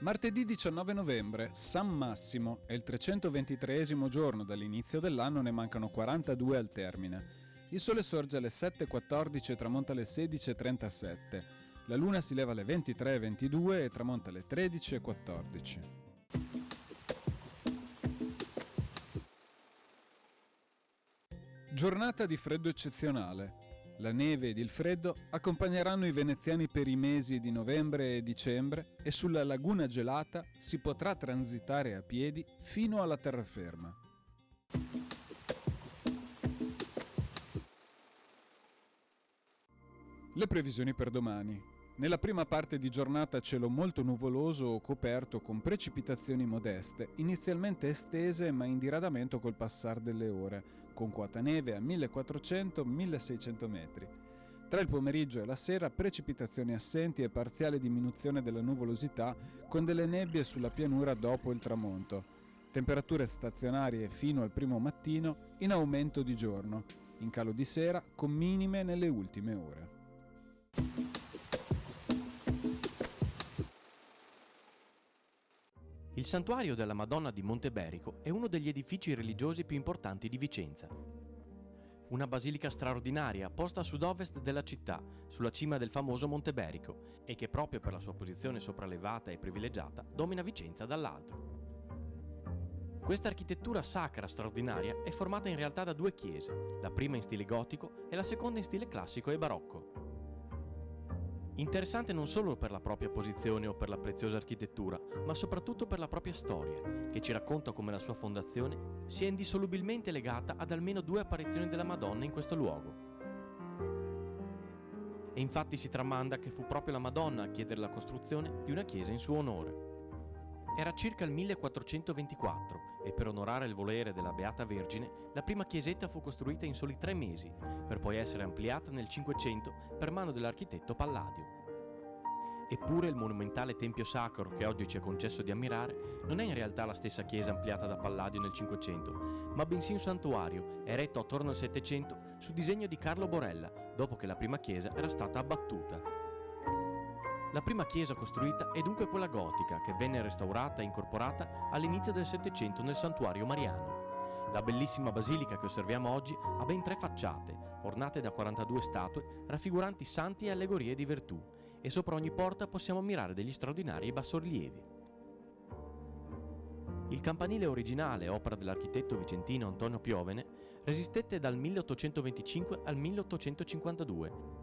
Martedì 19 novembre, San Massimo, è il 323esimo giorno dall'inizio dell'anno, ne mancano 42 al termine. Il sole sorge alle 7.14 e tramonta alle 16.37. La luna si leva alle 23.22 e tramonta alle 13.14. Giornata di freddo eccezionale. La neve ed il freddo accompagneranno i veneziani per i mesi di novembre e dicembre e sulla laguna gelata si potrà transitare a piedi fino alla terraferma. Le previsioni per domani. Nella prima parte di giornata cielo molto nuvoloso o coperto con precipitazioni modeste, inizialmente estese ma in diradamento col passare delle ore, con quota neve a 1400-1600 metri. Tra il pomeriggio e la sera precipitazioni assenti e parziale diminuzione della nuvolosità con delle nebbie sulla pianura dopo il tramonto. Temperature stazionarie fino al primo mattino, in aumento di giorno, in calo di sera con minime nelle ultime ore. Il santuario della Madonna di Monteberico è uno degli edifici religiosi più importanti di Vicenza. Una basilica straordinaria posta a sud-ovest della città, sulla cima del famoso Monte Berico, e che proprio per la sua posizione sopraelevata e privilegiata domina Vicenza dall'alto. Questa architettura sacra straordinaria è formata in realtà da due chiese, la prima in stile gotico e la seconda in stile classico e barocco. Interessante non solo per la propria posizione o per la preziosa architettura, ma soprattutto per la propria storia, che ci racconta come la sua fondazione sia indissolubilmente legata ad almeno 2 apparizioni della Madonna in questo luogo. E infatti si tramanda che fu proprio la Madonna a chiedere la costruzione di una chiesa in suo onore. Era circa il 1424 e per onorare il volere della Beata Vergine la prima chiesetta fu costruita in soli 3 mesi, per poi essere ampliata nel 500 per mano dell'architetto Palladio. Eppure il monumentale tempio sacro che oggi ci è concesso di ammirare non è in realtà la stessa chiesa ampliata da Palladio nel 500, ma bensì un santuario eretto attorno al 700 su disegno di Carlo Borella, dopo che la prima chiesa era stata abbattuta. La prima chiesa costruita è dunque quella gotica, che venne restaurata e incorporata all'inizio del Settecento nel santuario mariano. La bellissima basilica che osserviamo oggi ha ben 3 facciate, ornate da 42 statue raffiguranti santi e allegorie di virtù, e sopra ogni porta possiamo ammirare degli straordinari bassorilievi. Il campanile originale, opera dell'architetto vicentino Antonio Piovene, resistette dal 1825 al 1852.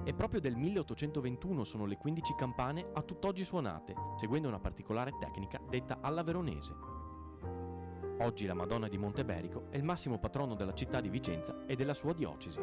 E proprio del 1821 sono le 15 campane a tutt'oggi suonate, seguendo una particolare tecnica detta alla veronese. Oggi la Madonna di Monteberico è il massimo patrono della città di Vicenza e della sua diocesi.